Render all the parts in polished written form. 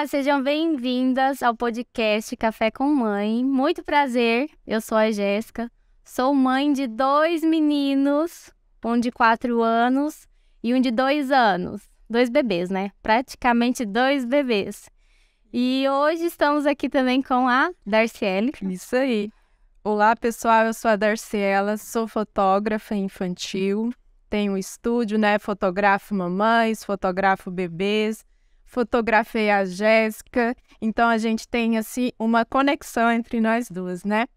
Olá, sejam bem-vindas ao podcast Café com Mãe. Muito prazer, eu sou a Jéssica, sou mãe de 2 meninos, um de 4 anos e um de 2 anos. 2 bebês, né? Praticamente 2 bebês. E hoje estamos aqui também com a Darciele. Isso aí. Olá, pessoal, eu sou a Darciela, sou fotógrafa infantil, tenho um estúdio, né? Fotografo mamães, fotografo bebês, fotografei a Jéssica, então a gente tem, assim, uma conexão entre nós duas, né?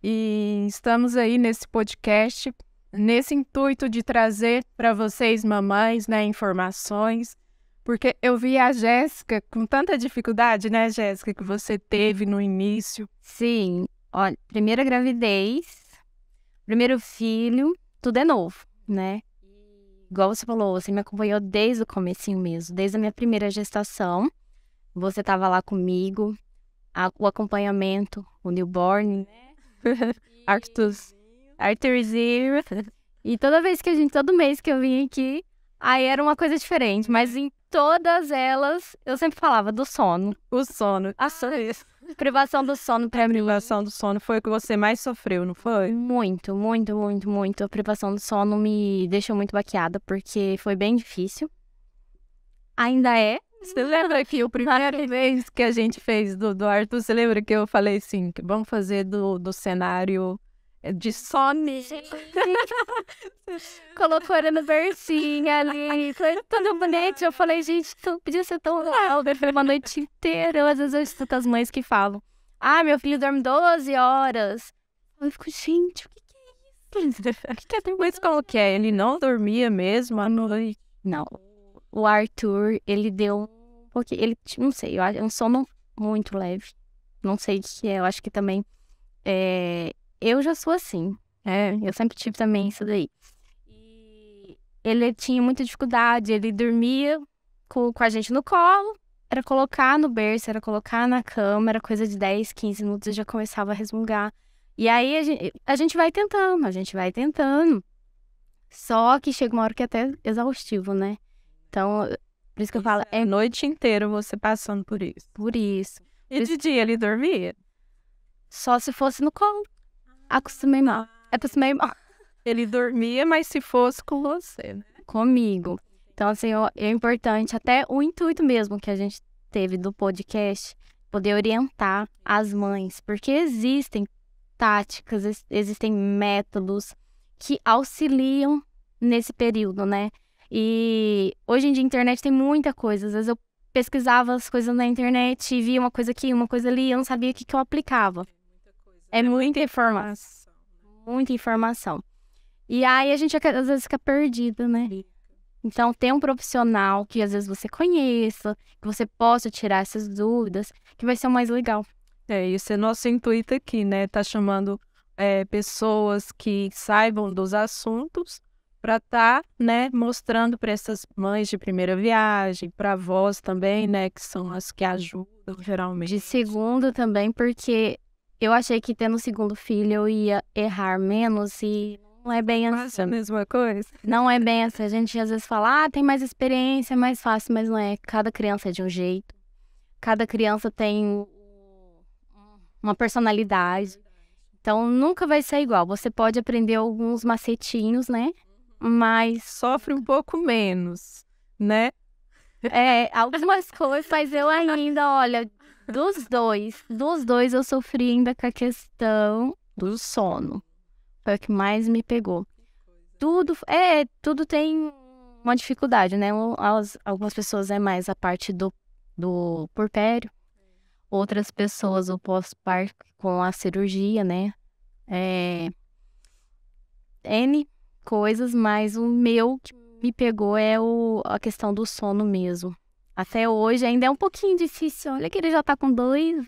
E estamos aí nesse podcast, nesse intuito de trazer para vocês, mamães, né, informações, porque eu vi a Jéssica com tanta dificuldade, né, Jéssica, que você teve no início. Sim, olha, primeira gravidez, primeiro filho, tudo é novo, né? Igual você falou, você me acompanhou desde o comecinho mesmo, desde a minha primeira gestação. Você estava lá comigo, o acompanhamento, o newborn, né? Arthurzinho. E toda mês que eu vim aqui, aí era uma coisa diferente, mas em todas elas, eu sempre falava do sono. O sono. Privação do sono pra mim. Privação do sono foi o que você mais sofreu, não foi? Muito. A privação do sono me deixou muito baqueada, porque foi bem difícil. Ainda é. Você lembra que o primeiro vez que a gente fez do Arthur, você lembra que eu falei assim, que vamos fazer do cenário de sono? Colocou ele no bercinho ali, foi tudo bonito. Eu falei, gente, podia ser tão legal. Foi uma noite inteira. Às vezes eu escuto as mães que falam, meu filho dorme 12 horas. Eu fico, gente, o que é isso? O que é Mas como que é? Ele não dormia mesmo à noite? Não. O Arthur, ele deu um pouquinho, ele, não sei, eu acho, é um sono muito leve. Não sei o que é, eu acho que também, eu já sou assim, eu sempre tive também isso daí. E ele tinha muita dificuldade, ele dormia com a gente no colo, era colocar no berço, era colocar na cama, era coisa de 10, 15 minutos, eu já começava a resmungar. E aí a gente vai tentando, só que chega uma hora que é até exaustivo, né? Então, por isso que eu falo, a noite inteira você passando por isso. Por isso. E de dia ele dormia? Só se fosse no colo. Acostumei mal. Ele dormia, mas se fosse com você, né? Comigo. Então, assim, é importante, até o intuito mesmo que a gente teve do podcast, poder orientar as mães, porque existem táticas, existem métodos que auxiliam nesse período, né? E hoje em dia a internet tem muita coisa. Às vezes eu pesquisava as coisas na internet e via uma coisa aqui, uma coisa ali, e eu não sabia o que eu aplicava. É muita informação. Muita informação. E aí a gente às vezes fica perdida, né? Então tem um profissional que às vezes você conheça, que você possa tirar essas dúvidas, que vai ser o mais legal. Isso é nosso intuito aqui, né? Tá chamando pessoas que saibam dos assuntos, para estar, né, mostrando para essas mães de primeira viagem, para avós também, né, que são as que ajudam geralmente. De segundo também, porque eu achei que tendo o segundo filho eu ia errar menos e não é bem assim. Mas é a mesma coisa? Não é bem assim. A gente às vezes fala, tem mais experiência, é mais fácil, mas não é. Cada criança é de um jeito. Cada criança tem uma personalidade. Então nunca vai ser igual. Você pode aprender alguns macetinhos, né? Mas sofre um pouco menos, né? Algumas coisas, mas eu ainda, olha, dos dois eu sofri ainda com a questão do sono. Foi o que mais me pegou. Tudo tem uma dificuldade, né? Algumas pessoas é mais a parte do puerpério, outras pessoas o pós-parto com a cirurgia, né? N coisas, mas o meu que me pegou é a questão do sono mesmo. Até hoje ainda é um pouquinho difícil. Olha que ele já tá com 2 anos.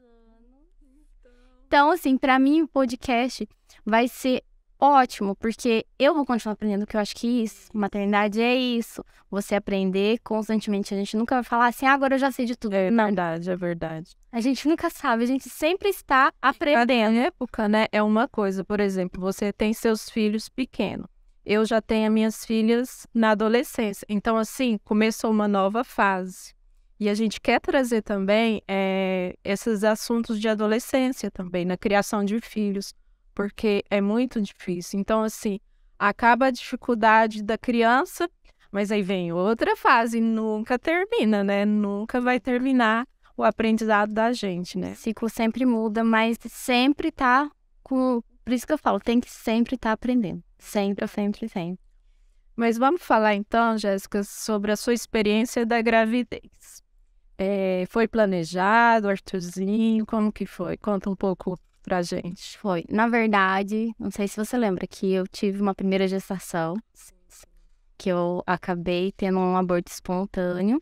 Então, assim, pra mim o podcast vai ser ótimo, porque eu vou continuar aprendendo, que eu acho que isso, maternidade é isso. Você aprender constantemente. A gente nunca vai falar assim, agora eu já sei de tudo. Não. É verdade. A gente nunca sabe, a gente sempre está aprendendo. Na época, né, é uma coisa, por exemplo, você tem seus filhos pequenos. Eu já tenho as minhas filhas na adolescência. Então, assim, começou uma nova fase. E a gente quer trazer também esses assuntos de adolescência também, na criação de filhos, porque é muito difícil. Então, assim, acaba a dificuldade da criança, mas aí vem outra fase, nunca termina, né? Nunca vai terminar o aprendizado da gente, né? O ciclo sempre muda, mas sempre tá com... Por isso que eu falo, tem que sempre estar aprendendo. Sempre, sempre, sempre. Mas vamos falar então, Jéssica, sobre a sua experiência da gravidez. Foi planejado, Arthurzinho, como que foi? Conta um pouco pra gente. Foi. Na verdade, não sei se você lembra que eu tive uma primeira gestação, que eu acabei tendo um aborto espontâneo.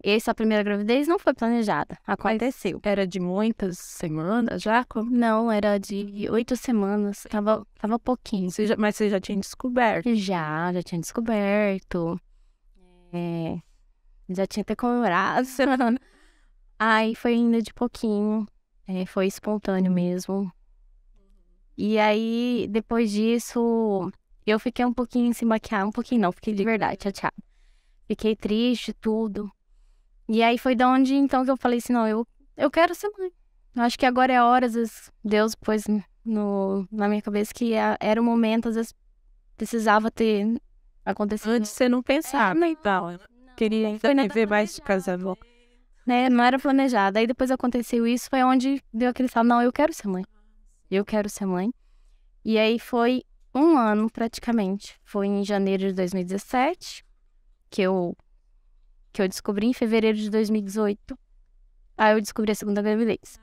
Essa primeira gravidez não foi planejada, aconteceu. Era de muitas semanas já? Não, era de 8 semanas, tava pouquinho. Mas você já tinha descoberto? Já tinha descoberto. Já tinha até comemorado. Aí foi indo de pouquinho. Foi espontâneo mesmo. E aí, depois disso, eu fiquei um pouquinho sem maquiar. Um pouquinho não, fiquei de verdade chateada. Fiquei triste, tudo. E aí foi de onde, então, que eu falei assim, não, eu quero ser mãe. Eu acho que agora é a hora, às vezes, Deus pôs na minha cabeça que era o momento, às vezes, precisava ter acontecido. Antes você não pensava, então. Queria ainda ver mais de casamento. Né? Não era planejado. Aí depois aconteceu isso, foi onde deu aquele salto, não, eu quero ser mãe. Eu quero ser mãe. E aí foi 1 ano, praticamente. Foi em janeiro de 2017, que eu descobri em fevereiro de 2018. Aí eu descobri a segunda gravidez.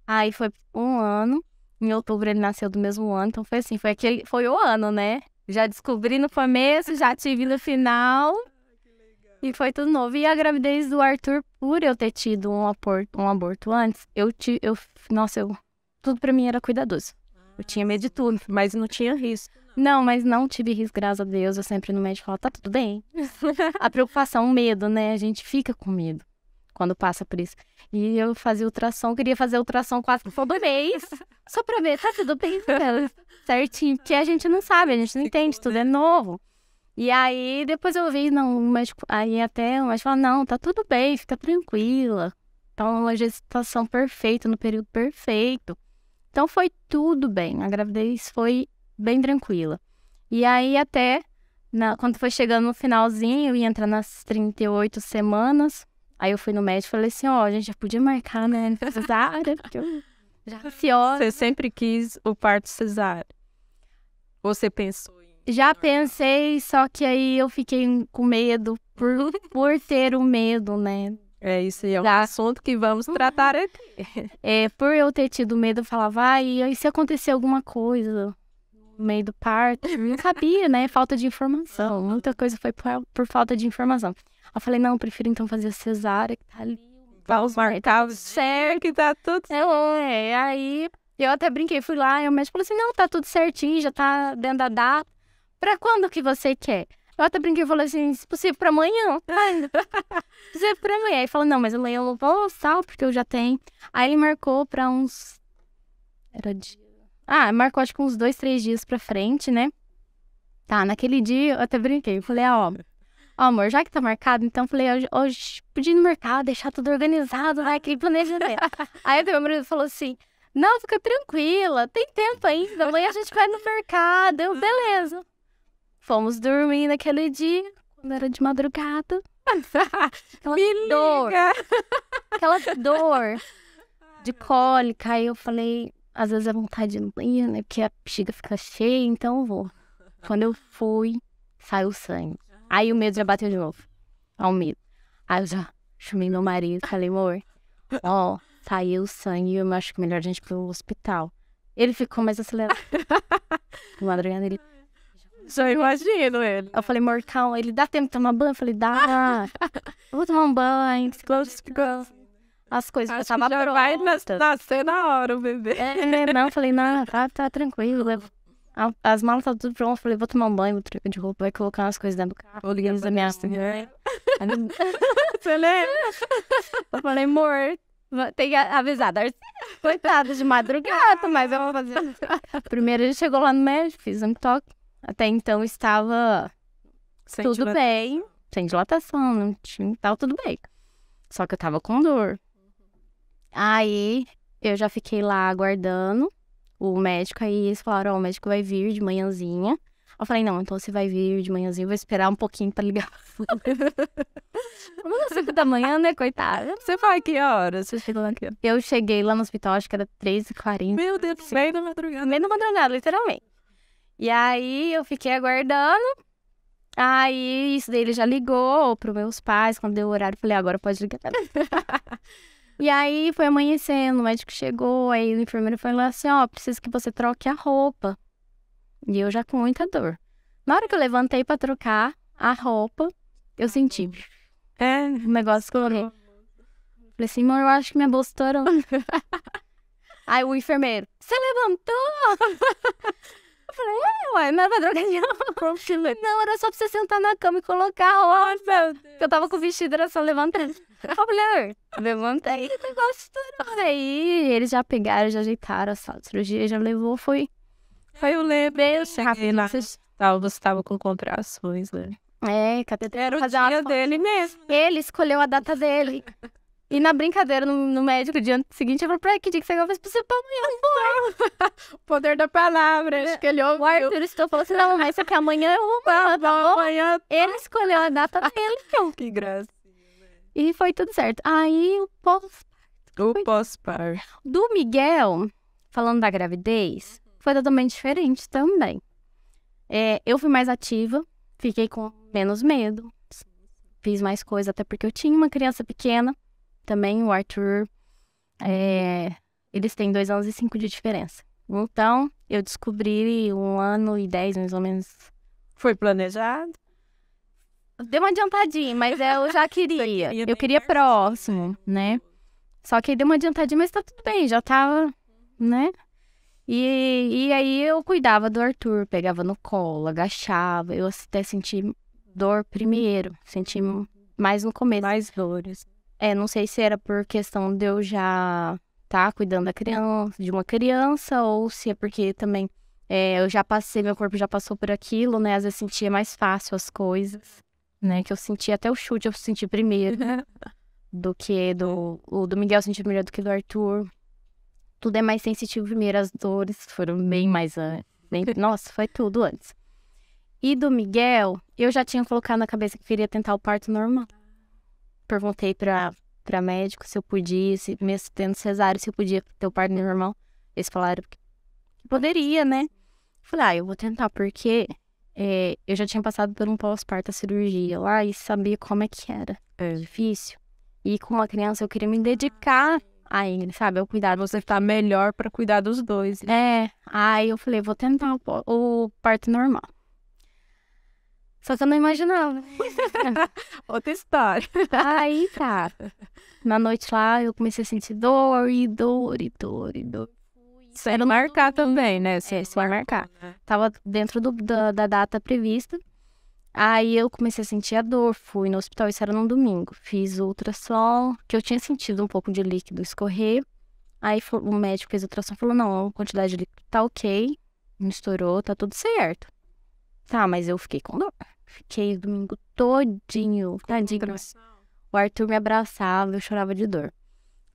Aí foi 1 ano. Em outubro ele nasceu do mesmo ano. Então foi assim, foi o ano, né? Já descobri no começo, já tive no final. E foi tudo novo. E a gravidez do Arthur, por eu ter tido um aborto antes, tudo pra mim era cuidadoso. Eu tinha medo de tudo. Mas não tinha risco. Não, mas não tive risco, graças a Deus. Eu sempre no médico falo, tá tudo bem. A preocupação, o medo, né? A gente fica com medo quando passa por isso. E eu fazia ultrassom, queria fazer ultrassom quase todo mês, só pra ver, tá tudo bem, certinho. Porque a gente não sabe, a gente não entende, tudo é novo. E aí, depois eu vi, não, o médico, aí até o médico falou, não, tá tudo bem, fica tranquila. Então, uma gestação perfeita, no período perfeito. Então, foi tudo bem, a gravidez foi bem tranquila. E aí, até, quando foi chegando no finalzinho, eu ia entrar nas 38 semanas, aí eu fui no médico e falei assim, a gente já podia marcar, né, cesárea, porque eu já ansiosa. Você sempre quis o parto cesárea? Ou você pensou? Já pensei, só que aí eu fiquei com medo, por ter o medo, né? Isso aí é um assunto que vamos tratar aqui. Por eu ter tido medo, eu falava, e se acontecer alguma coisa no meio do parto? Eu não sabia, né? Falta de informação. Muita coisa foi por falta de informação. Eu falei, não, eu prefiro então fazer cesárea, que tá ali. Vamos marcar certo, que tá tudo certo. Aí eu até brinquei, fui lá, e o médico falou assim, não, tá tudo certinho, já tá dentro da data. Pra quando que você quer? Eu até brinquei e falei assim, se possível pra amanhã. Se possível pra amanhã. Aí ele falou, não, mas amanhã eu não vou, tal, porque eu já tenho. Aí ele marcou pra uns... marcou acho que uns 2, 3 dias pra frente, né? Tá, naquele dia eu até brinquei. Eu falei, amor, já que tá marcado, então eu falei, hoje podia ir no mercado, deixar tudo organizado, né? Aquele planejamento. Aí meu marido falou assim, não, fica tranquila, tem tempo ainda, amanhã a gente vai no mercado. Eu, beleza. Fomos dormir naquele dia, quando era de madrugada. Aquela dor de cólica. Aí eu falei, às vezes a vontade de ir, né? Porque a bexiga fica cheia, então eu vou. Quando eu fui, saiu sangue. Aí o medo já bateu de novo. Ó, o medo. Aí eu já chamei meu marido, falei, amor, saiu sangue, eu acho que melhor a gente ir pro hospital. Ele ficou mais acelerado. De madrugada ele... Já imagino ele. Eu falei, amor, calma, ele dá tempo de tomar banho? Eu falei, dá. Eu vou tomar um banho. As coisas Acho eu tava que já pronta. vai nascer na hora o bebê. Não, eu falei, não, tá tranquilo. As malas estavam tudo prontas. Eu falei, vou tomar um banho, vou trocar de roupa, vai colocar umas coisas dentro do carro. Vou ligar da minha mulher. Você lembra? Eu falei, amor, tem que avisar. Coitada de madrugada, mas eu vou fazer. Primeiro ele chegou lá no médico, fiz um toque. Até então estava tudo bem. sem dilatação, não tinha, tava tudo bem. Só que eu tava com dor. Aí, eu já fiquei lá aguardando o médico, aí eles falaram, ó, o médico vai vir de manhãzinha. Eu falei, não, então você vai vir de manhãzinha, eu vou esperar um pouquinho pra ligar. Não, 5 da manhã, né, coitada. Você vai que horas? Você chegou lá que eu cheguei lá no hospital, acho que era 3h40. Meu Deus, no meio da madrugada. No meio da madrugada, literalmente. E aí, eu fiquei aguardando. Aí, isso daí ele já ligou pros meus pais. Quando deu o horário, eu falei, agora pode ligar. E aí, foi amanhecendo, o médico chegou. Aí, o enfermeiro falou assim, ó, preciso que você troque a roupa. E eu já com muita dor. Na hora que eu levantei pra trocar a roupa, eu senti um negócio escorrendo. Falei assim, amor, eu acho que minha bolsa estourou. Aí o enfermeiro, você levantou? Eu falei, ué, não era pra trocar de roupa. Não, era só pra você sentar na cama e colocar a roupa. Porque eu tava com o vestido, era só levantar. Eu falei, levantei, o negócio estourou. Aí eles já pegaram, já ajeitaram a sala de cirurgia, já levou, foi... Eu lembro, eu cheguei lá, você estava com contrações, né? Cateter. Era o dia dele mesmo. Ele escolheu a data dele. E na brincadeira, no médico, no dia seguinte, eu falei pra ele, que dia que você vai fazer pra você pra amanhã? O poder da palavra, acho que ele ouviu. O Arthur falou assim, não, mas isso aqui amanhã eu vou pra amanhã. Ele escolheu a data dele. Que graça. E foi tudo certo. Aí, o pós-parto. Do Miguel, falando da gravidez, foi totalmente diferente também. Eu fui mais ativa, fiquei com menos medo, fiz mais coisa, até porque eu tinha uma criança pequena, também o Arthur, eles têm 2 anos e 5 de diferença. Então, eu descobri 1 ano e 10, mais ou menos. Foi planejado? Deu uma adiantadinha, mas eu já queria. Eu queria próximo, né? Só que deu uma adiantadinha, mas tá tudo bem, já tava, né? E aí eu cuidava do Arthur, pegava no colo, agachava. Eu até senti dor primeiro, senti mais no começo. Mais dores. Não sei se era por questão de eu já estar cuidando da criança, de uma criança, ou se é porque também eu já passei, meu corpo já passou por aquilo, né? Às vezes sentia mais fácil as coisas, né? Que eu sentia até o chute, eu senti primeiro do que o do Miguel, eu senti primeiro do que do Arthur. Tudo é mais sensitivo primeiro, as dores foram bem mais antes. Nossa, foi tudo antes. E do Miguel, eu já tinha colocado na cabeça que queria tentar o parto normal. Perguntei pra médico se eu podia, se mesmo tendo cesárea, se eu podia ter o parto normal. Eles falaram que poderia, né? Falei, eu vou tentar, porque eu já tinha passado por um pós-parto, a cirurgia lá, e sabia como é que era. Difícil. E com uma criança, eu queria me dedicar a ele, sabe? Ao cuidado. Você tá melhor pra cuidar dos dois. Aí eu falei, vou tentar o parto normal. Só que eu não imaginava. Outra história. Aí tá. Na noite lá, eu comecei a sentir dor e dor e dor e dor. Isso era marcar também, né? Isso vai marcar. Tava dentro da data prevista. Aí eu comecei a sentir a dor, fui no hospital, isso era num domingo. Fiz ultrassom, que eu tinha sentido um pouco de líquido escorrer. Aí o médico fez ultrassom e falou, não, a quantidade de líquido tá ok, não estourou, tá tudo certo. Tá, mas eu fiquei com dor. Fiquei o domingo todinho, tadinho. O Arthur me abraçava, eu chorava de dor.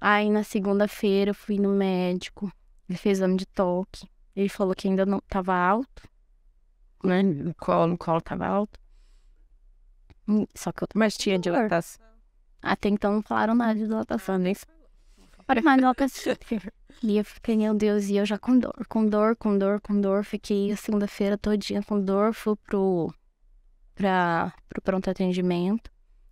Aí na segunda-feira eu fui no médico, ele fez exame de toque. Ele falou que ainda não tava alto, né? No colo tava alto. Só que eu Mas tinha dilatação. Até então não falaram nada de dilatação, nem para mais dilatação. E eu fiquei, meu Deus, e eu já com dor. Fiquei a segunda-feira todinha com dor, fui pro pronto atendimento,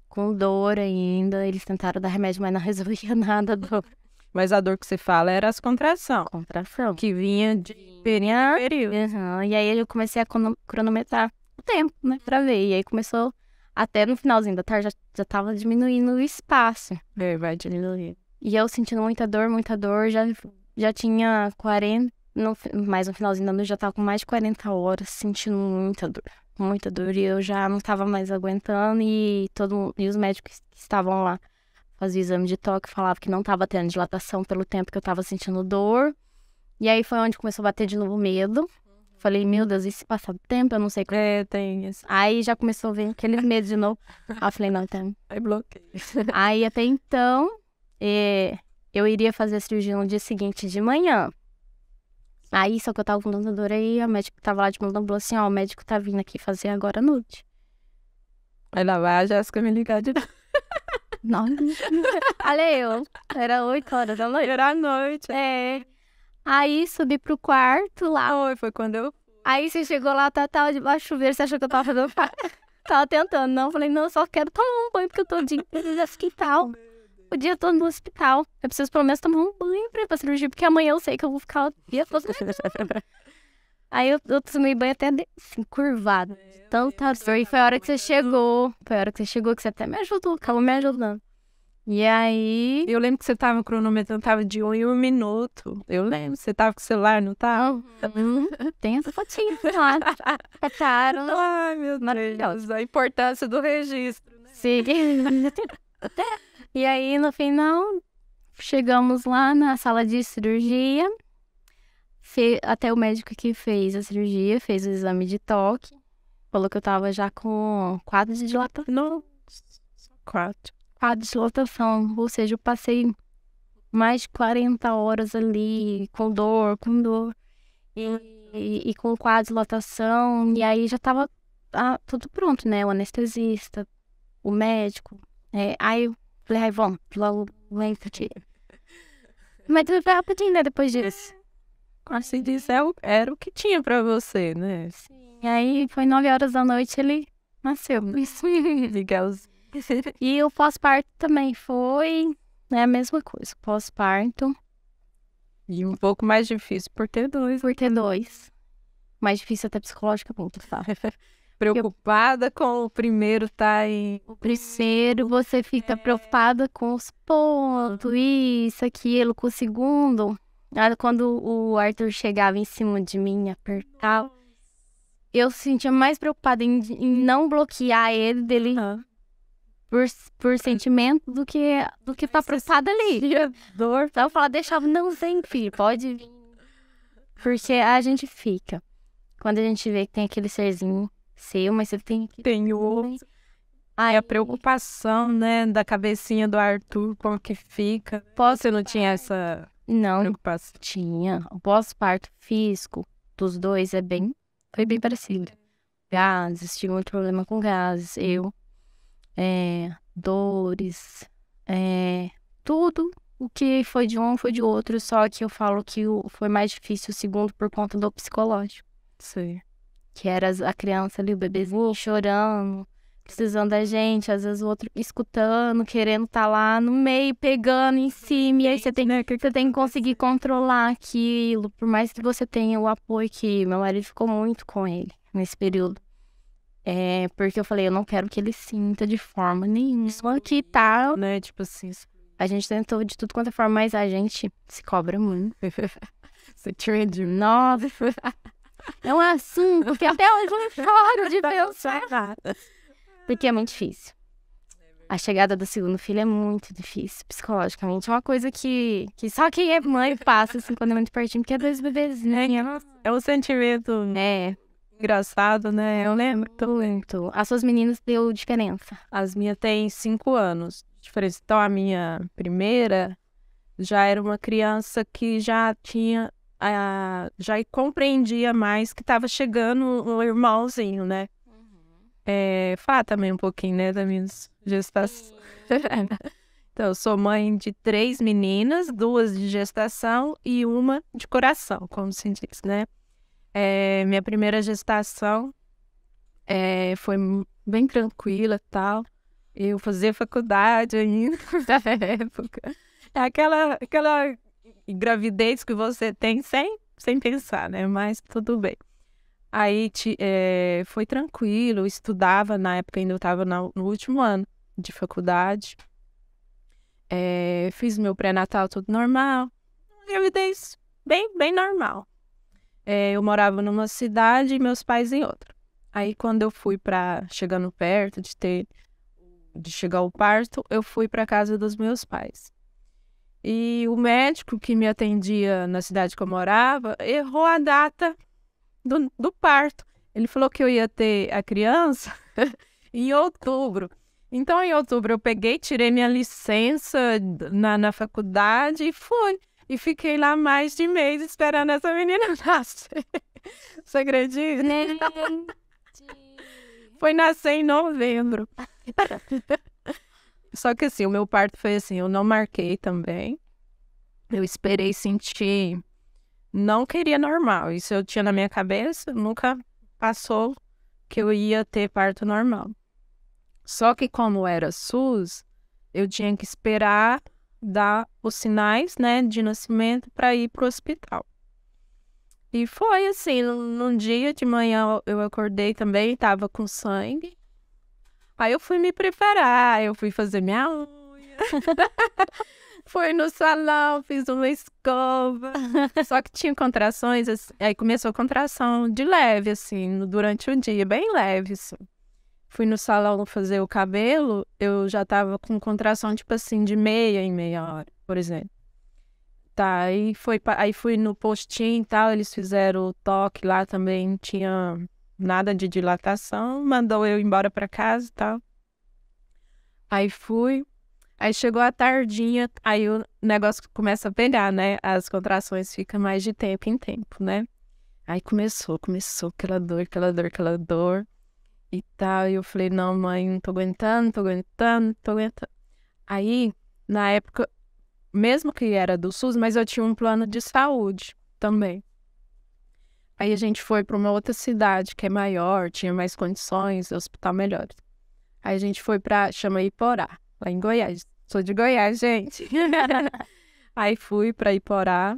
com dor ainda. Eles tentaram dar remédio, mas não resolvia nada a dor. Mas a dor que você fala era as contrações. Que vinha de período. E aí eu comecei a cronometrar o tempo, né, pra ver. E aí começou, até no finalzinho da tarde, já tava diminuindo o espaço. Vai diminuir. E eu sentindo muita dor, já tinha 40, mais no finalzinho da noite, já tava com mais de 40 horas, sentindo muita dor, e eu já não tava mais aguentando, e os médicos que estavam lá faziam exame de toque, falavam que não tava tendo dilatação pelo tempo que eu tava sentindo dor, e aí foi onde começou a bater de novo medo, falei, meu Deus, e se passar do tempo, eu não sei como. Tem isso. Aí já começou a vir aquele medo de novo. Aí eu falei, não, então. Aí bloqueei. Aí até então, eu iria fazer a cirurgia no dia seguinte de manhã. Aí, só que eu tava com tanta dor aí, a médica que tava lá de mandou falou assim, ó, o médico tá vindo aqui fazer agora à noite. Aí lá vai a Jéssica me ligar de novo. Não, olha eu, era 8 horas da noite. Era à noite. Aí subi pro quarto lá. Foi quando eu... Aí você chegou lá, tava debaixo do chuveiro, você achou que eu tava fazendo... Tava tentando, não. Falei, não, eu só quero tomar um banho, porque eu tô o dia inteiro no hospital. O dia todo no hospital. Eu preciso pelo menos tomar um banho pra ir pra cirurgia, porque amanhã eu sei que eu vou ficar o dia todo. Aí eu tomei banho até assim, curvado. Tanta dor. E foi a hora que você chegou. Foi a hora que você chegou, que você até me ajudou, acabou me ajudando. E aí... Eu lembro que você tava cronometrando, tava de 1 em 1 minuto. Eu lembro, você tava com o celular, não tava? Tem essa fotinha lá. Cataram. Ai, meu Deus. A importância do registro, né? Sim. E aí, no final, chegamos lá na sala de cirurgia. Até o médico que fez a cirurgia, fez o exame de toque. Falou que eu tava já com quadro de dilatação. Nossa, 4. Quadro de dilatação. Ou seja, eu passei mais de 40 horas ali, com dor. E com quadro de dilatação. E aí já tava tudo pronto, né? O anestesista, o médico. Aí eu falei, ai, vamos, logo vem pra ti. Mas tudo foi rapidinho, né? Depois disso. Assim disso, era o que tinha pra você, né? Sim. E aí foi 9 horas da noite, ele nasceu. Isso. Miguelzinho. E o pós-parto também foi, né, a mesma coisa. Pós-parto. E um pouco mais difícil por ter 2. Por ter 2. Mais difícil até psicologicamente, tá? Preocupada com o primeiro tá aí. O primeiro, você fica preocupada com os pontos, isso, aquilo. Com o segundo, quando o Arthur chegava em cima de mim, apertava, eu sentia mais preocupada em não bloquear ele dele por sentimento do que tá preocupada ali. Dor. Então eu falava, deixava, não, vem, filho, pode vir. Porque a gente fica. Quando a gente vê que tem aquele serzinho seu, mas você tem que... Tem o outro. Aí a preocupação, né, da cabecinha do Arthur, como que fica. Você não tinha essa preocupação? Tinha. O pós-parto físico dos dois foi bem parecido. Gases, tive muito problema com gases. Dores, tudo o que foi de um foi de outro, só que eu falo que foi mais difícil o segundo por conta do psicológico. Sim. Que era a criança ali, o bebezinho chorando, precisando da gente, às vezes o outro escutando, querendo estar lá no meio, pegando em cima, e aí você tem que conseguir controlar aquilo, por mais que você tenha o apoio, que meu marido ficou muito com ele nesse período. Porque eu falei, eu não quero que ele sinta de forma nenhuma que tá... Né, tipo assim... A gente tentou de tudo quanto é forma, mas a gente se cobra muito. Você tinha de... Nossa... É um assunto que até hoje eu choro de pensar. Porque é muito difícil. A chegada do segundo filho é muito difícil, psicologicamente. É uma coisa que só quem é mãe passa, assim, quando é muito pertinho, porque é 2 bebezinhos. É um sentimento engraçado, né? Eu lembro. Muito. As suas meninas deu diferença? As minhas têm 5 anos de diferença. Então, a minha primeira já era uma criança que já tinha... já compreendia mais que estava chegando o irmãozinho, né? Falar também um pouquinho, né, da minha gestação. Então, eu sou mãe de 3 meninas, 2 de gestação e 1 de coração, como se diz, né? Minha primeira gestação foi bem tranquila e tal. Eu fazia faculdade ainda na época. Aquela gravidez que você tem sem pensar, né? Mas tudo bem. Aí foi tranquilo, eu estudava, na época ainda eu estava no último ano de faculdade. Fiz meu pré-natal tudo normal. Gravidez bem normal. Eu morava numa cidade e meus pais em outra. Aí quando eu fui chegando perto de chegar ao parto, eu fui para casa dos meus pais. E o médico que me atendia na cidade que eu morava errou a data do parto. Ele falou que eu ia ter a criança em outubro. Então, em outubro, eu peguei, tirei minha licença na faculdade e fui. E fiquei lá mais de mês esperando essa menina nascer. Você acredita? Foi nascer em novembro. Só que assim, o meu parto foi assim, eu não marquei também. Eu esperei sentir. Não queria normal. Isso eu tinha na minha cabeça, nunca passou que eu ia ter parto normal. Só que como era SUS, eu tinha que esperar dar os sinais, né, de nascimento para ir pro hospital. E foi assim, num dia de manhã eu acordei também, tava com sangue. Aí eu fui me preparar, eu fui fazer minha unha. Fui no salão, fiz uma escova. Só que tinha contrações, assim, aí começou a contração de leve, assim, durante o dia, bem leve, assim. Fui no salão fazer o cabelo, eu já tava com contração, tipo assim, de meia em meia hora, por exemplo. Tá, aí fui no postinho e tal, eles fizeram o toque lá também, não tinha nada de dilatação, mandou eu embora pra casa e tal. Aí fui, aí chegou a tardinha, aí o negócio começa a pegar, né? As contrações ficam mais de tempo em tempo, né? Aí começou aquela dor e tal. E eu falei, não, mãe, não tô aguentando. Aí, na época, mesmo que era do SUS, mas eu tinha um plano de saúde também. Aí a gente foi para uma outra cidade que é maior, tinha mais condições, hospital melhores. Aí a gente foi chama Iporá, lá em Goiás. Sou de Goiás, gente. Aí fui para Iporá,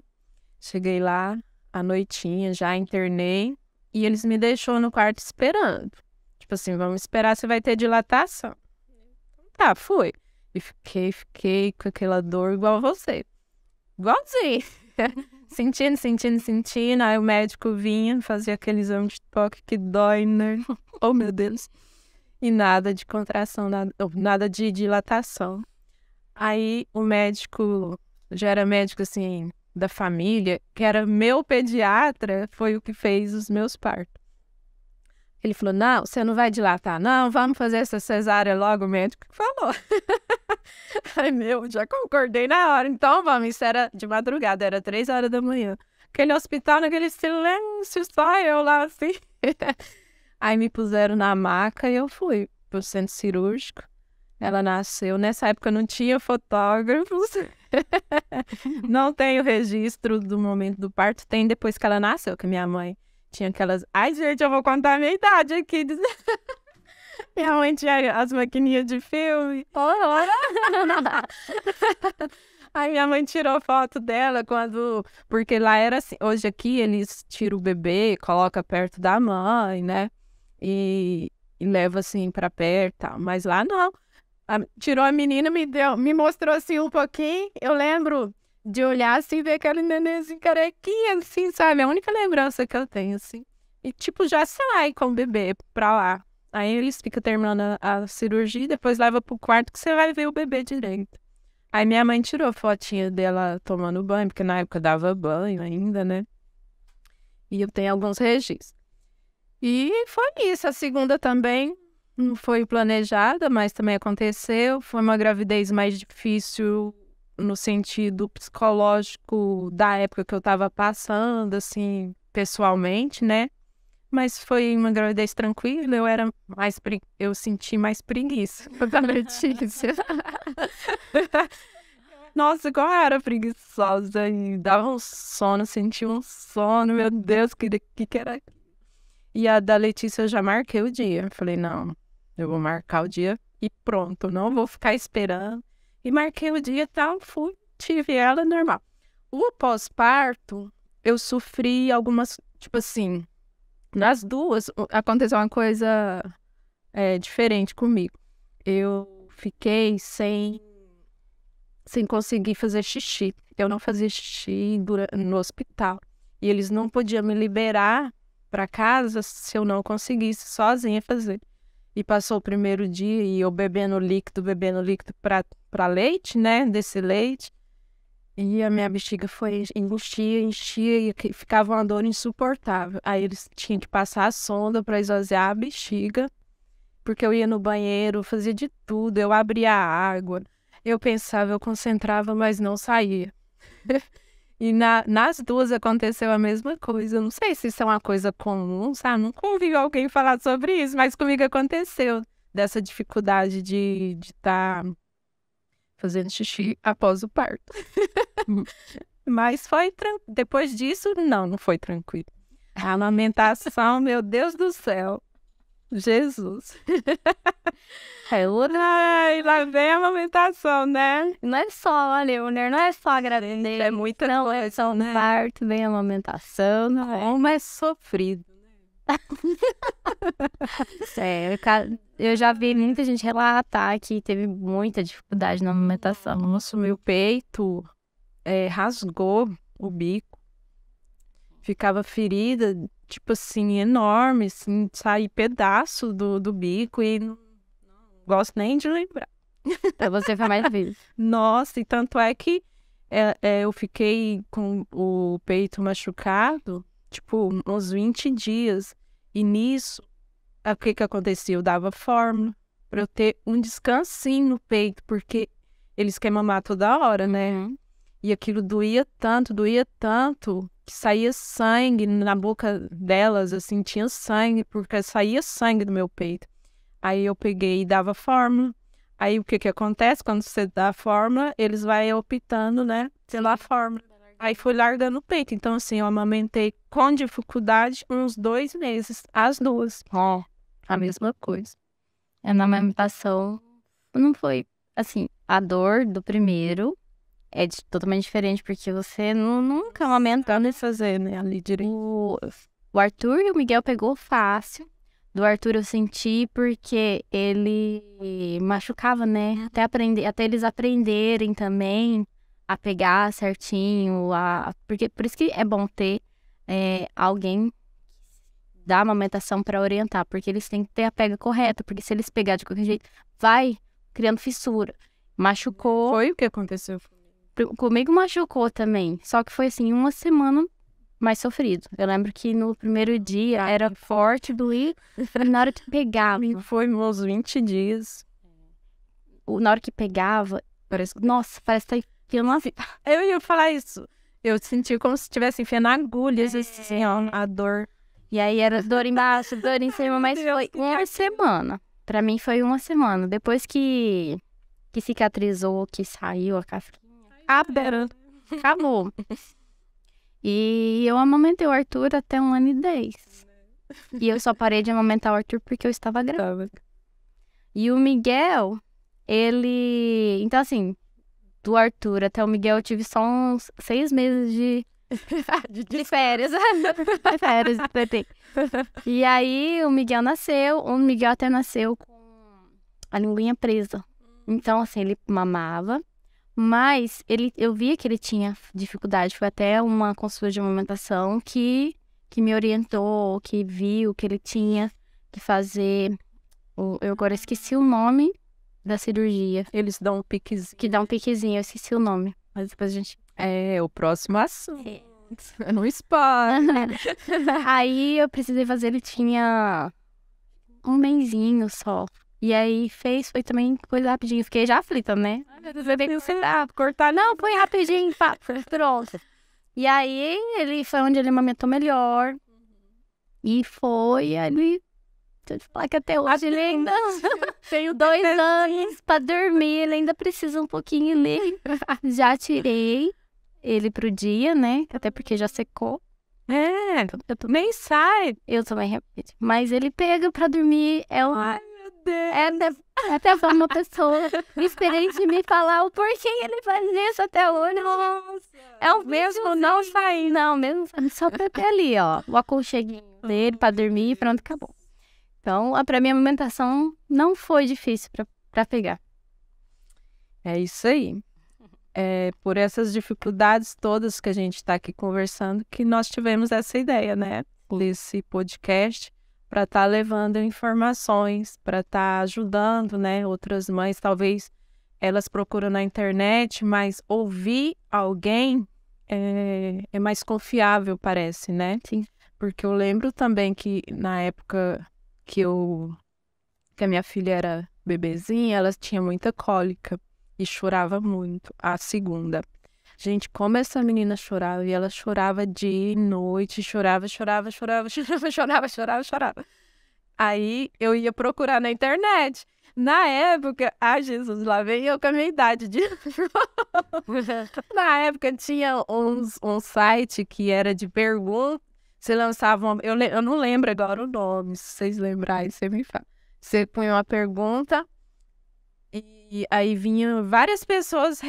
cheguei lá à noitinha, já internei, e eles me deixou no quarto esperando. Tipo assim, vamos esperar, você vai ter dilatação. Tá, fui. E fiquei com aquela dor igual você. Igualzinho. Sentindo. Aí o médico vinha, fazia aquele exame de toque que dói, né? Oh, meu Deus. E nada de contração, nada de dilatação. Aí o médico, já era médico, assim, da família, que era meu pediatra, foi o que fez os meus partos. Ele falou, não, você não vai dilatar, não, vamos fazer essa cesárea logo, o médico falou. Ai, já concordei na hora, então vamos, isso era de madrugada, era 3 horas da manhã. Aquele hospital, naquele silêncio, só eu lá, assim. Aí me puseram na maca e eu fui pro centro cirúrgico. Ela nasceu, nessa época não tinha fotógrafos, não tenho registro do momento do parto, tem depois que ela nasceu, que minha mãe tinha aquelas... Ai, gente, eu vou contar a minha idade aqui. Minha mãe tinha as maquininhas de filme. Aí minha mãe tirou foto dela quando... Porque lá era assim, hoje aqui eles tiram o bebê, colocam perto da mãe, né? E leva assim pra perto e tal. Mas lá não. Tirou a menina, me mostrou assim um pouquinho. Eu lembro de olhar assim, ver aquele nenenzinho carequinha, assim, sabe? A única lembrança que eu tenho, assim. E tipo, já sai com o bebê pra lá. Aí eles ficam terminando a cirurgia e depois leva pro quarto que você vai ver o bebê direito. Aí minha mãe tirou fotinha dela tomando banho, porque na época dava banho ainda, né? E eu tenho alguns registros. E foi isso. A segunda também não foi planejada, mas também aconteceu. Foi uma gravidez mais difícil no sentido psicológico da época que eu tava passando, assim, pessoalmente, né? Mas foi uma gravidez tranquila, eu senti mais preguiça da Letícia. Nossa, como eu era preguiçosa e dava um sono, sentia um sono, meu Deus, que era. E a da Letícia eu já marquei o dia. Falei, não, eu vou marcar o dia e pronto, não vou ficar esperando. E marquei o dia e tal, fui, tive ela normal. O pós-parto, eu sofri algumas, tipo assim, nas duas aconteceu uma coisa diferente comigo. Eu fiquei sem conseguir fazer xixi. Eu não fazia xixi no hospital. E eles não podiam me liberar para casa se eu não conseguisse sozinha fazer. E passou o primeiro dia e eu bebendo líquido para leite, né? Desse leite. E a minha bexiga foi enchia e ficava uma dor insuportável. Aí eles tinham que passar a sonda para esvaziar a bexiga, porque eu ia no banheiro, fazia de tudo, eu abria a água, eu pensava, eu concentrava, mas não saía. E nas duas aconteceu a mesma coisa. Eu não sei se isso é uma coisa comum, sabe? Nunca ouvi alguém falar sobre isso, mas comigo aconteceu dessa dificuldade de estar fazendo xixi após o parto. Mas foi depois disso, não foi tranquilo. A amamentação, meu Deus do céu. Jesus. Ai, lá vem a amamentação, né? Não é só, olha, mulher, não é só agradecer. É muita não, coisa, é só né? parto, vem a amamentação, não é? Como é sofrido. Sério, eu já vi muita gente relatar que teve muita dificuldade na amamentação. Nossa, meu peito rasgou o bico. Ficava ferida, tipo assim, enorme, assim, sair pedaço do bico e não gosto nem de lembrar. Pra você foi mais difícil. Nossa, e tanto é que eu fiquei com o peito machucado, tipo, uns 20 dias. E nisso, o que acontecia? Eu dava fórmula pra eu ter um descansinho no peito, porque eles querem mamar toda hora, né? Uhum. E aquilo doía tanto, que saía sangue na boca delas, assim, tinha sangue, porque saía sangue do meu peito. Aí eu peguei e dava fórmula. Aí o que acontece? Quando você dá a fórmula, eles vão optando, né, pela fórmula. Aí fui largando o peito. Então, assim, eu amamentei com dificuldade uns 2 meses, as duas. Ó, a mesma coisa. Na amamentação, não foi, assim, a dor do primeiro é totalmente diferente, porque você nunca amamentou. Nem fazer, né, ali direito. O Arthur e o Miguel pegou fácil. Do Arthur eu senti porque ele machucava, né? Até eles aprenderem também a pegar certinho. Porque por isso que é bom ter alguém da amamentação para orientar, porque eles têm que ter a pega correta, porque se eles pegar de qualquer jeito, vai criando fissura. Machucou. Foi o que aconteceu. Comigo machucou também, só que foi assim, uma semana mais sofrido. Eu lembro que no primeiro dia era forte, doía, na hora que pegava. Foi uns 20 dias. Na hora que pegava, nossa, parece que tá enfiando uma... Eu ia falar isso. Eu senti como se estivesse enfiando agulhas, assim, ó, a dor. E aí era dor embaixo, dor em cima, mas foi uma semana. Pra mim foi uma semana. Depois que cicatrizou, que saiu a casquinha, acabou. E eu amamentei o Arthur até 1 ano e 10. E eu só parei de amamentar o Arthur porque eu estava grávida. E o Miguel, ele... Então, assim, do Arthur até o Miguel eu tive só uns 6 meses de férias. De férias. E aí o Miguel nasceu. O Miguel até nasceu com a linguinha presa. Então, assim, ele mamava. Mas eu via que ele tinha dificuldade. Foi até uma consulta de amamentação que me orientou, que viu que ele tinha que fazer... Eu agora esqueci o nome da cirurgia. Eles dão um piquezinho. Que dá um piquezinho, eu esqueci o nome. Mas depois a gente... O próximo assunto. Não spoiler. Aí eu precisei fazer, ele tinha um mesinho só. E aí foi também coisa rapidinho. Fiquei já aflita, né? Cortar. Não, foi rapidinho, pronto. E aí foi onde ele amamentou melhor. E foi ali. Deixa eu falar que até hoje ele ainda Tenho 2 anos pra dormir, ele ainda precisa um pouquinho ali. Já tirei ele pro dia, né? Até porque já secou. Nem sai. Eu também repito. Mas ele pega pra dormir. Ai, meu Deus. Até uma pessoa experiente me falar o porquê ele faz isso até hoje. Nossa. É o mesmo não sair. Não, mesmo só pra ter ali, ó. O aconcheguinho dele pra dormir e pronto, acabou. Então, pra mim, a amamentação não foi difícil pra pegar. É isso aí. Por essas dificuldades todas que a gente está aqui conversando, que nós tivemos essa ideia, né? Desse podcast, para estar levando informações, para estar ajudando, né? Outras mães, talvez elas procuram na internet, mas ouvir alguém é mais confiável, parece, né? Sim. Porque eu lembro também que na época que a minha filha era bebezinha, ela tinha muita cólica e chorava muito. A segunda. Gente, como essa menina chorava, e ela chorava dia e noite, chorava. Aí eu ia procurar na internet. Na época, Jesus, lá vem eu com a minha idade de... Na época tinha um site que era de perguntas, você lançava uma... eu não lembro agora o nome, se vocês lembrarem, você me fala. Você punha uma pergunta e aí vinham várias pessoas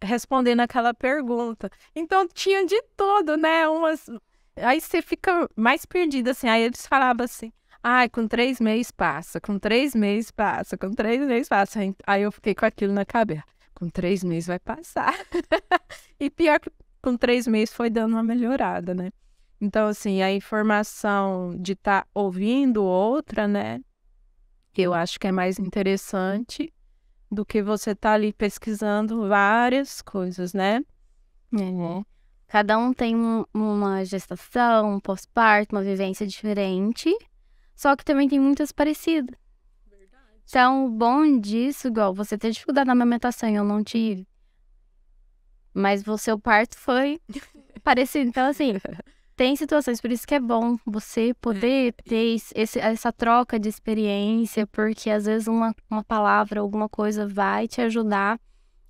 respondendo aquela pergunta. Então tinha de tudo, né? Aí você fica mais perdida, assim. Aí eles falavam assim, ai, com 3 meses passa, com 3 meses passa, com 3 meses passa. Aí eu fiquei com aquilo na cabeça. Com 3 meses vai passar. E pior que com 3 meses foi dando uma melhorada, né? Então, assim, a informação de estar ouvindo outra, né? Eu acho que é mais interessante do que você estar ali pesquisando várias coisas, né? Cada um tem uma gestação, um pós-parto, uma vivência diferente, só que também tem muitas parecidas. Verdade. Então, o bom disso, igual você ter dificuldade na amamentação, eu não tive. Mas o seu parto foi parecido. Então, assim, tem situações, por isso que é bom você poder ter essa troca de experiência, porque às vezes uma palavra, alguma coisa vai te ajudar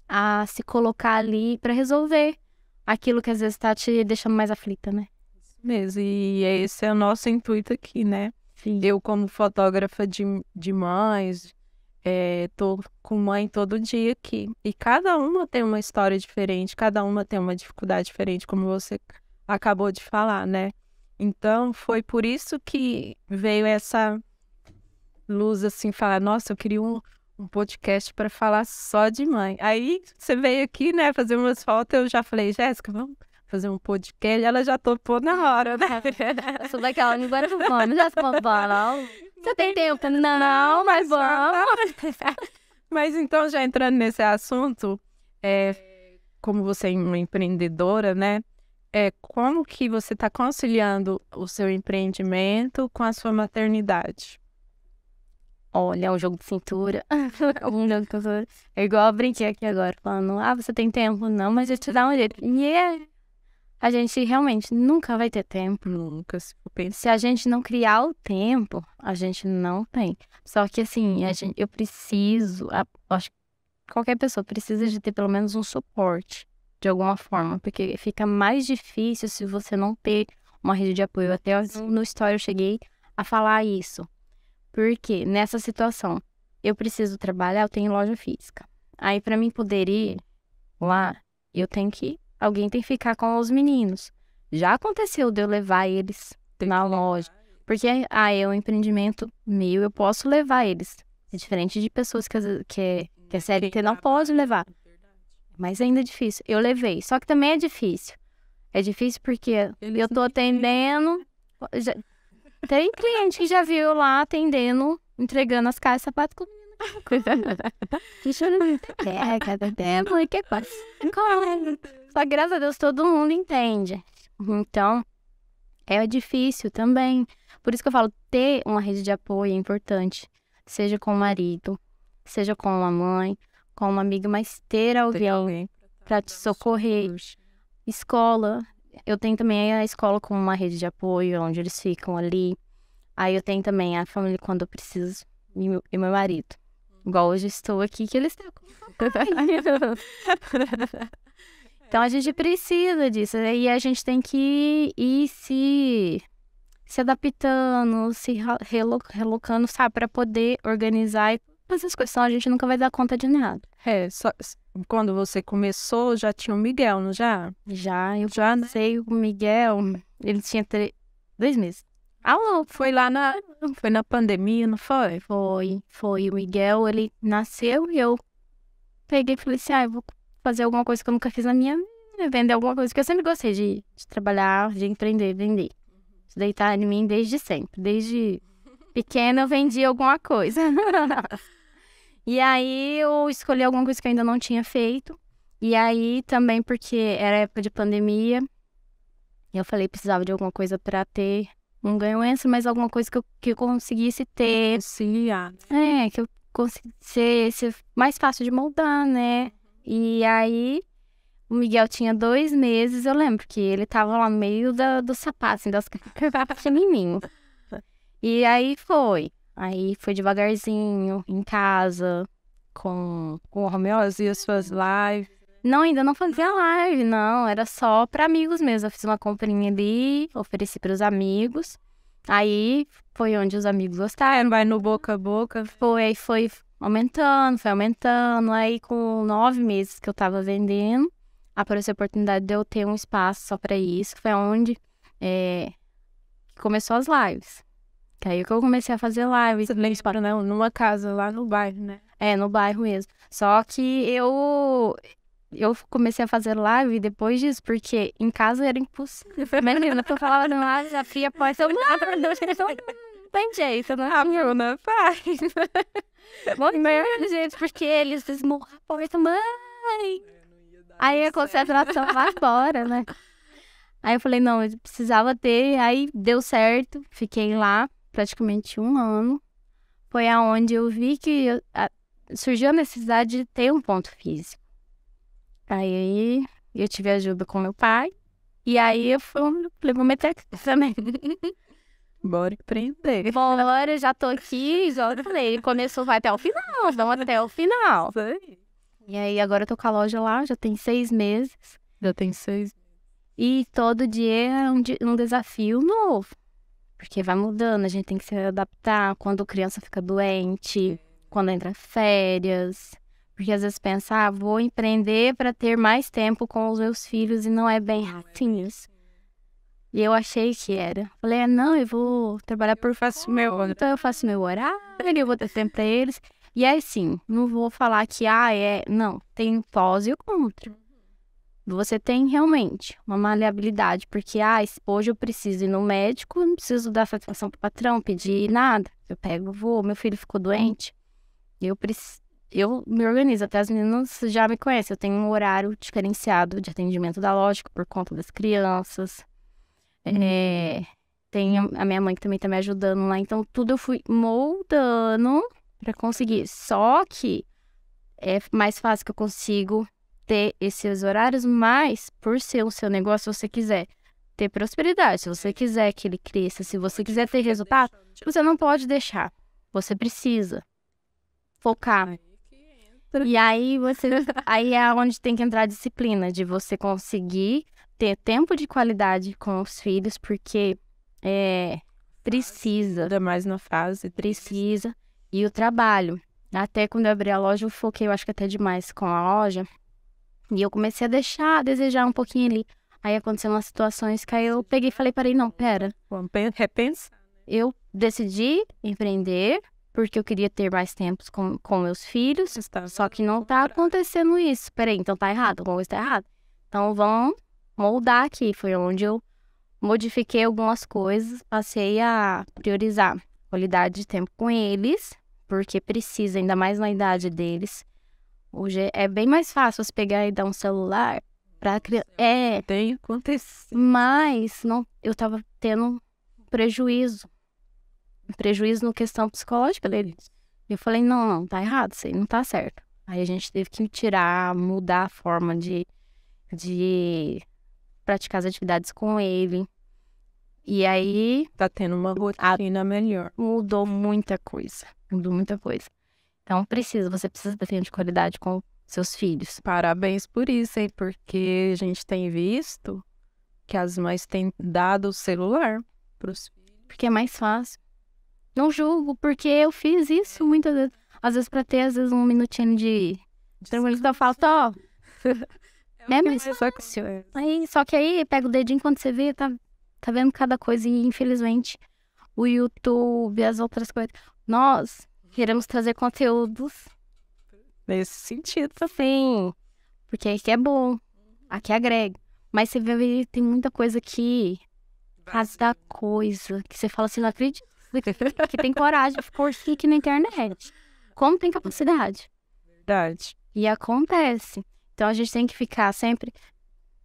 a se colocar ali para resolver aquilo que às vezes tá te deixando mais aflita, né? Isso mesmo, e esse é o nosso intuito aqui, né? Sim. Eu, como fotógrafa de mães, tô com mãe todo dia aqui. E cada uma tem uma história diferente, cada uma tem uma dificuldade diferente, como você acabou de falar, né? Então, foi por isso que veio essa luz, assim, falar, nossa, eu queria um podcast para falar só de mãe. Aí, você veio aqui, né, fazer umas fotos, eu já falei, Jéssica, vamos fazer um podcast? Ela já topou na hora, né? Eu sou daquela, agora vamos, já se não. Você tem tempo? Não, mas vamos. Mas então, já entrando nesse assunto, como você é uma empreendedora, né? Como que você está conciliando o seu empreendimento com a sua maternidade? Olha, é um jogo de cintura. Um jogo de cintura. É igual eu brinquei aqui agora, falando, você tem tempo? Não, mas eu te dar um jeito. E a gente realmente nunca vai ter tempo. Nunca, se for pensar. Se a gente não criar o tempo, a gente não tem. Só que assim, eu preciso, acho que qualquer pessoa precisa de ter pelo menos um suporte, de alguma forma, porque fica mais difícil se você não ter uma rede de apoio. Até no story eu cheguei a falar isso. Porque nessa situação, eu preciso trabalhar, eu tenho loja física. Aí pra mim poder ir lá, alguém tem que ficar com os meninos. Já aconteceu de eu levar eles na loja. Porque é um empreendimento meu, eu posso levar eles. É diferente de pessoas que a CLT não pode levar. Mas ainda é difícil. Eu levei. Só que também é difícil. É difícil porque eu tô atendendo. Tem cliente que já viu lá atendendo, entregando as caixas de sapato com cada tempo e que passa. Só que graças a Deus todo mundo entende. Então, é difícil também. Por isso que eu falo, ter uma rede de apoio é importante. Seja com o marido, seja com a mãe, com uma amiga, mas ter alguém para te socorrer. Escola. Eu tenho também a escola como uma rede de apoio, onde eles ficam ali. Aí eu tenho também a família quando eu preciso e meu marido. Igual hoje estou aqui, que eles estão com Então a gente precisa disso. E a gente tem que ir se adaptando, se relocando, sabe? Para poder organizar e fazer as coisas. Senão a gente nunca vai dar conta de nada. Quando você começou, já tinha o Miguel, não já? Eu sei o Miguel, ele tinha 2 meses. Foi na pandemia, não foi? Foi. O Miguel, ele nasceu e eu peguei e falei assim, eu vou fazer alguma coisa que eu nunca fiz na minha vida, vender alguma coisa, que eu sempre gostei de trabalhar, de empreender, vender. De deitar em mim desde sempre. Desde pequena eu vendi alguma coisa. E aí eu escolhi alguma coisa que eu ainda não tinha feito. E aí também porque era época de pandemia. Eu falei que precisava de alguma coisa pra ter um ganho extra, mas alguma coisa que eu conseguisse ter. Conciliar, né? Que eu conseguisse ser mais fácil de moldar, né? E aí o Miguel tinha 2 meses, eu lembro que ele tava lá no meio do sapato, assim, das pequenininho. E aí foi. Aí foi devagarzinho, em casa, com Com o Romeu, fazia suas lives. Não, ainda não fazia live, não. Era só pra amigos mesmo. Eu fiz uma comprinha ali, ofereci pros amigos. Aí foi onde os amigos gostaram. Vai no boca a boca. Foi aumentando, foi aumentando. Aí com 9 meses que eu tava vendendo, apareceu a oportunidade de eu ter um espaço só pra isso. Foi onde começou as lives. Que aí que eu comecei a fazer live. Você lembra, né? Numa casa lá no bairro, né? No bairro mesmo. Só que eu comecei a fazer live depois disso, porque em casa era impossível. Menina, eu falava no ar, já abria a porta, eu não tem jeito, né? A Bruna faz. Meu jeito, porque eles esmurram a porta, mãe. Aí a concentração vai embora, né? Aí eu falei, não, eu precisava ter, aí deu certo, fiquei lá praticamente 1 ano. Foi aonde eu vi que surgiu a necessidade de ter um ponto físico. Aí eu tive ajuda com meu pai. E aí eu falei, vou meter aqui também. Bora empreender. Bom, agora eu já tô aqui, igual eu falei, ele começou, vai até o final, vamos até o final. Isso aí. E aí agora eu tô com a loja lá, já tem 6 meses. Já tem 6. E todo dia é um desafio novo. Porque vai mudando, a gente tem que se adaptar quando criança fica doente, quando entra férias. Porque às vezes pensa, vou empreender para ter mais tempo com os meus filhos e não é bem assim isso. E eu achei que era. Falei, não, eu vou trabalhar por então eu faço meu horário, eu vou ter tempo para eles. E aí sim, não vou falar que, não, tem um pós e o contra. Você tem realmente uma maleabilidade, porque, hoje eu preciso ir no médico, não preciso dar satisfação pro patrão, pedir nada. Eu pego, vou, meu filho ficou doente, eu me organizo, até as meninas já me conhecem, eu tenho um horário diferenciado de atendimento da lógica por conta das crianças. Tem a minha mãe que também tá me ajudando lá, então tudo eu fui moldando pra conseguir. Só que é mais fácil que eu consigo ter esses horários, mas por ser o seu negócio, se você quiser ter prosperidade, se você quiser que ele cresça, se você quiser ter resultado, você não pode deixar. Você precisa focar. E aí aí é onde tem que entrar a disciplina de você conseguir ter tempo de qualidade com os filhos, porque precisa. Ainda mais na fase. Precisa. E o trabalho. Até quando eu abri a loja, eu foquei, eu acho que até demais com a loja. E eu comecei a desejar um pouquinho ali. Aí aconteceram umas situações que aí eu peguei e falei, não, pera. Vamos repensar. Eu decidi empreender porque eu queria ter mais tempo com meus filhos. Só que não tá acontecendo isso. Peraí, então tá errado, alguma coisa tá errada. Então vamos moldar aqui. Foi onde eu modifiquei algumas coisas. Passei a priorizar qualidade de tempo com eles, porque precisa, ainda mais na idade deles. Hoje é bem mais fácil você pegar e dar um celular pra criança. Tem acontecido. Mas eu tava tendo prejuízo. Prejuízo na questão psicológica deles. Eu falei, não, tá errado, isso aí não tá certo. Aí a gente teve que mudar a forma de praticar as atividades com ele. E aí... Tá tendo uma rotina melhor. Mudou muita coisa. Então você precisa ter tempo de qualidade com seus filhos. Parabéns por isso, hein? Porque a gente tem visto que as mães têm dado o celular pros filhos. Porque é mais fácil. Não julgo, porque eu fiz isso muitas vezes. Às vezes pra ter, um minutinho de tranquilidade, eu falo, mas só que aí pega o dedinho quando você vê, tá vendo cada coisa. E infelizmente o YouTube, as outras coisas, nós queremos trazer conteúdos nesse sentido. Sim, porque aqui é bom, aqui agrega. Mas você vê, tem muita coisa que cada coisa que você fala assim, não acredito que tem coragem de pôr aqui na internet. como tem capacidade. Verdade. E acontece. Então a gente tem que ficar sempre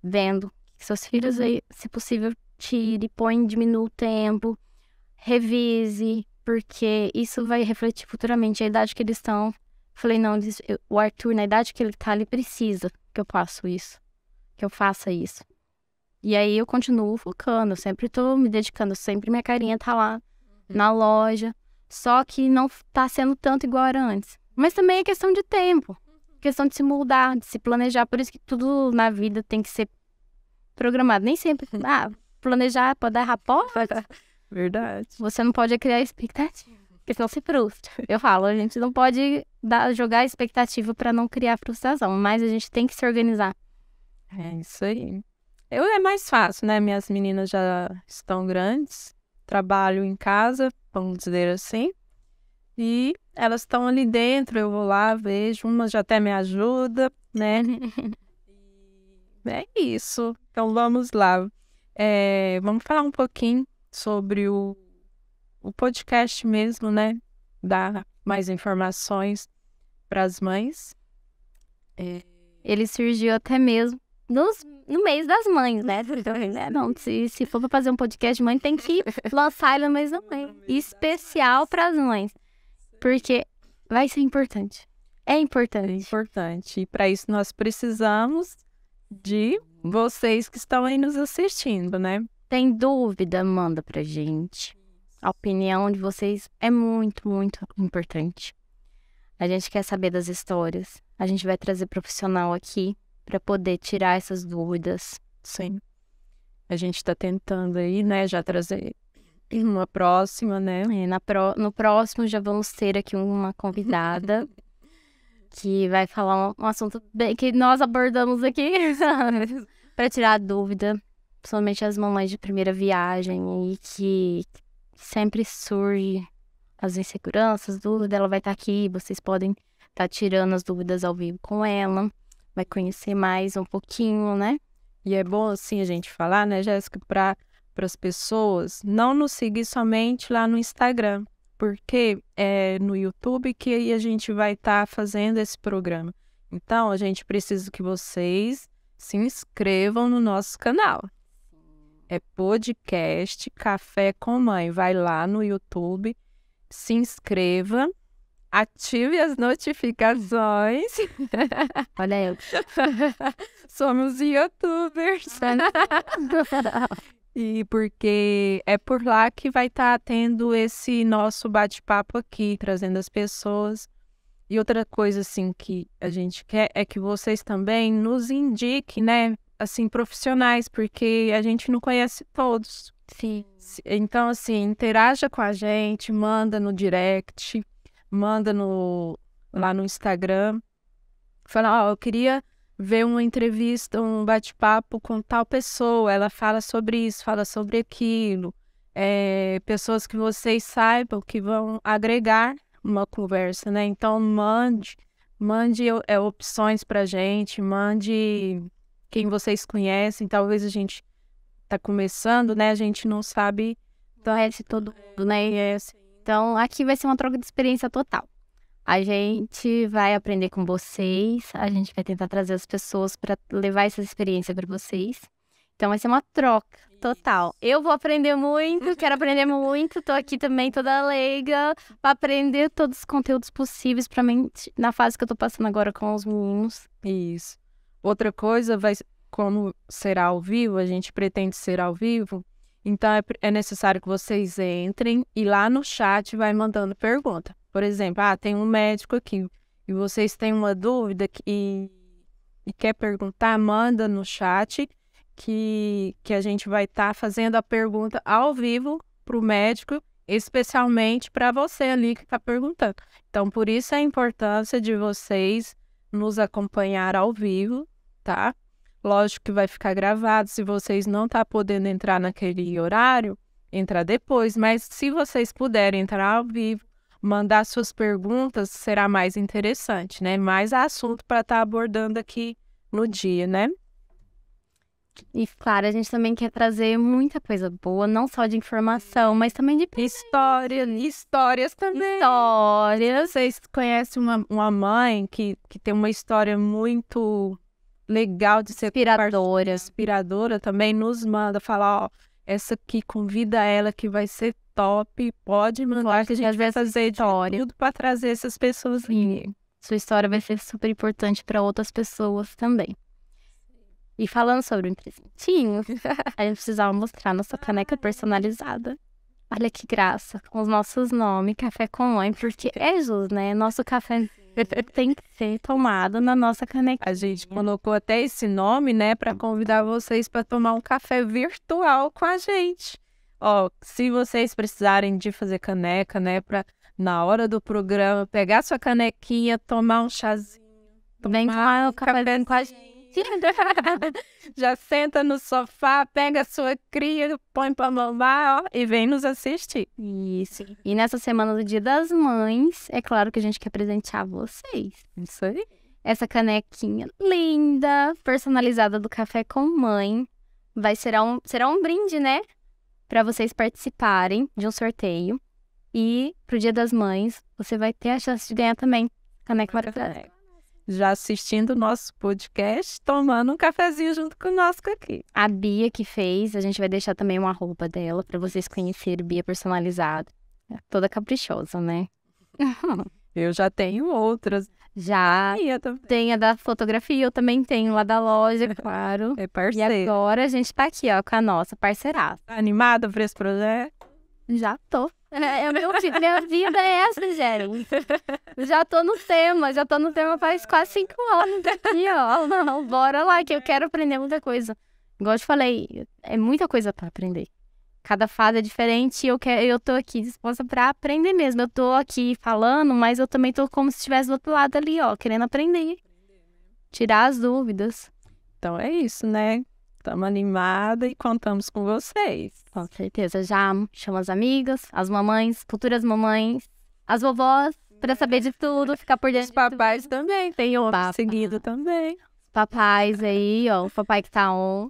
vendo que seus filhos aí, se possível, tire, põe, diminua o tempo, revise, porque isso vai refletir futuramente a idade que eles estão. Falei, não, o Arthur, na idade que ele tá, ele precisa que eu faça isso, que eu faça isso. E aí eu continuo focando, eu sempre tô me dedicando, sempre minha carinha tá lá na loja, só que não tá sendo tanto igual era antes. Mas também é questão de tempo, questão de se mudar, de se planejar, por isso que tudo na vida tem que ser programado. Nem sempre, planejar pode dar rapó. Verdade. Você não pode criar expectativa, porque senão se frustra. Eu falo, a gente não pode jogar expectativa para não criar frustração, mas a gente tem que se organizar. É isso aí. É mais fácil, né? Minhas meninas já estão grandes, trabalho em casa, vamos dizer assim, e elas estão ali dentro, eu vou lá, vejo, uma já até me ajuda, né? É isso. Então vamos lá. Vamos falar um pouquinho sobre o podcast mesmo, né? Dar mais informações para as mães. Ele surgiu até mesmo no mês das mães, né? Não, se for para fazer um podcast de mãe, tem que lançar ele no mês da mãe. Especial para as mães. Porque vai ser importante. É importante. É importante. E para isso nós precisamos de vocês que estão aí nos assistindo, né? Tem dúvida? Manda pra gente. A opinião de vocês é muito, muito importante. A gente quer saber das histórias. A gente vai trazer profissional aqui para poder tirar essas dúvidas. Sim. A gente está tentando aí, né, já trazer uma próxima, né? No próximo já vamos ter aqui uma convidada que vai falar um assunto bem que nós abordamos aqui para tirar a dúvida, principalmente as mamães de primeira viagem e que sempre surge as inseguranças, dúvidas. Ela vai estar aqui, vocês podem estar tirando as dúvidas ao vivo com ela, vai conhecer mais um pouquinho, né? E é bom assim a gente falar, né, Jéssica, para as pessoas não nos seguir somente lá no Instagram, porque é no YouTube que a gente vai estar fazendo esse programa. Então, a gente precisa que vocês se inscrevam no nosso canal. É podcast Café com Mãe. Vai lá no YouTube, se inscreva, ative as notificações. Olha eu. Somos youtubers. E porque é por lá que vai estar tendo esse nosso bate-papo aqui, trazendo as pessoas. E outra coisa, assim, que a gente quer é que vocês também nos indiquem, né? Assim, profissionais, porque a gente não conhece todos. Sim. Então, assim, interaja com a gente, manda no direct, manda lá no Instagram. Fala, eu queria ver uma entrevista, um bate-papo com tal pessoa, ela fala sobre isso, fala sobre aquilo. Pessoas que vocês saibam que vão agregar uma conversa, né? Então, mande opções pra gente, mande quem vocês conhecem. Talvez a gente tá começando, né? A gente não sabe. Conhece todo mundo, né? Então, aqui vai ser uma troca de experiência total. A gente vai aprender com vocês, a gente vai tentar trazer as pessoas para levar essa experiência para vocês. Então vai ser uma troca total. Eu vou aprender muito, quero aprender muito, tô aqui também toda leiga para aprender todos os conteúdos possíveis para mim na fase que eu tô passando agora com os meninos. Isso. Outra coisa, como será ao vivo, a gente pretende ser ao vivo, então é necessário que vocês entrem e lá no chat vai mandando pergunta. Por exemplo, tem um médico aqui e vocês têm uma dúvida e quer perguntar, manda no chat que a gente vai estar fazendo a pergunta ao vivo para o médico, especialmente para você ali que está perguntando. Então, por isso a importância de vocês nos acompanhar ao vivo, tá? Lógico que vai ficar gravado, se vocês não estão podendo entrar naquele horário, entrar depois, mas se vocês puderem entrar ao vivo, mandar suas perguntas, será mais interessante, né? Mais assunto para estar abordando aqui no dia, né? E, claro, a gente também quer trazer muita coisa boa, não só de informação, mas também de Histórias também. histórias. Vocês conhecem uma mãe que tem uma história muito legal de ser inspiradora também, nos manda falar, ó, essa aqui convida ela que vai ser top, pode mandar que a gente vai fazer de tudo para trazer essas pessoas aqui. Sua história vai ser super importante para outras pessoas também. E falando sobre o presentinho, a gente precisava mostrar nossa caneca personalizada. Olha que graça, com os nossos nomes, Café com Mãe, porque é justo, né? Nosso café tem que ser tomado na nossa caneca. A gente colocou até esse nome, né, para convidar vocês para tomar um café virtual com a gente. Ó, se vocês precisarem de fazer caneca, né, para na hora do programa pegar sua canequinha, tomar um chazinho, Vem tomar o café com a gente. Já senta no sofá, pega a sua cria, põe pra mamar, ó, e vem nos assistir. Isso. E nessa semana do Dia das Mães, é claro que a gente quer presentear vocês. Isso aí. Essa canequinha linda, personalizada do Café com Mãe. Será um brinde, né? Pra vocês participarem de um sorteio. E pro Dia das Mães, você vai ter a chance de ganhar também caneca maravilhosa. Já assistindo o nosso podcast, tomando um cafezinho junto conosco aqui. A Bia que fez, a gente vai deixar também uma roupa dela pra vocês conhecerem, Bia personalizada. É toda caprichosa, né? Eu já tenho outras. Já tem a da fotografia, eu também tenho lá da loja, claro. É parceira. E agora a gente tá aqui, ó, com a nossa parceiraça. Tá animada por esse projeto? Já tô. Minha vida é essa, Jéssica. Já tô no tema faz quase 5 anos aqui, ó. Não, bora lá, que eu quero aprender muita coisa. Igual eu te falei, é muita coisa pra aprender. Cada fase é diferente e eu tô aqui disposta pra aprender mesmo. Eu tô aqui falando, mas eu também tô como se estivesse do outro lado ali, ó, querendo aprender. Tirar as dúvidas. Então é isso, né? Estamos animadas e contamos com vocês. Com certeza. Já chamo as amigas, as mamães, futuras mamães, as vovós, pra saber de tudo, ficar por dentro. Os papais também, tem outro seguido também. Papais aí, ó, o papai que tá on.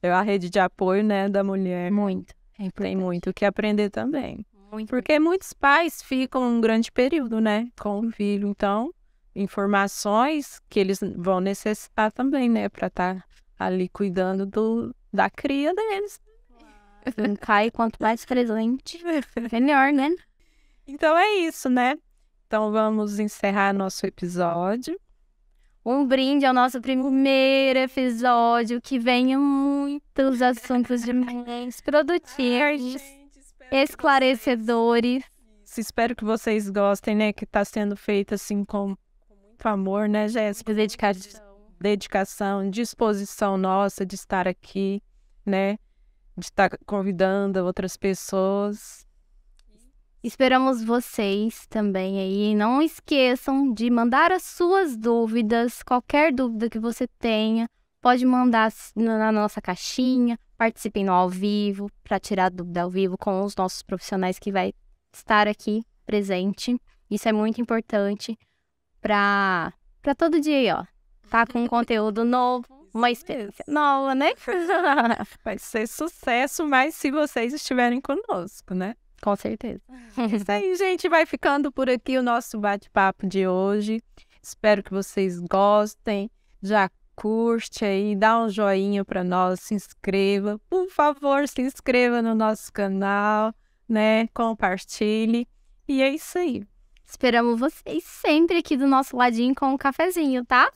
É a rede de apoio, né, da mulher. Muito. Tem muito o que aprender também. Muito. Porque muitos pais ficam um grande período, né, com o filho. Então, informações que eles vão necessitar também, né, para estar ali cuidando da cria deles. Não cai quanto mais presente, melhor, né? Então é isso, né? Então vamos encerrar nosso episódio. Um brinde ao nosso primeiro episódio, que venham muitos assuntos de mães produtivos, esclarecedores. Espero que vocês gostem, né? Que está sendo feito assim com muito amor, né, Jéssica? Dedicação, disposição nossa de estar aqui, né? De estar convidando outras pessoas. Esperamos vocês também aí. Não esqueçam de mandar as suas dúvidas, qualquer dúvida que você tenha, pode mandar na nossa caixinha, participem no ao vivo, para tirar dúvida ao vivo com os nossos profissionais que vai estar aqui presente. Isso é muito importante para todo dia aí, ó. Tá com um conteúdo novo, uma experiência nova, né? Vai ser sucesso, mas se vocês estiverem conosco, né? Com certeza. Isso aí, gente. Vai ficando por aqui o nosso bate-papo de hoje. Espero que vocês gostem. Já curte aí, dá um joinha para nós, se inscreva. Por favor, se inscreva no nosso canal, né? Compartilhe. E é isso aí. Esperamos vocês sempre aqui do nosso ladinho com um cafezinho, tá?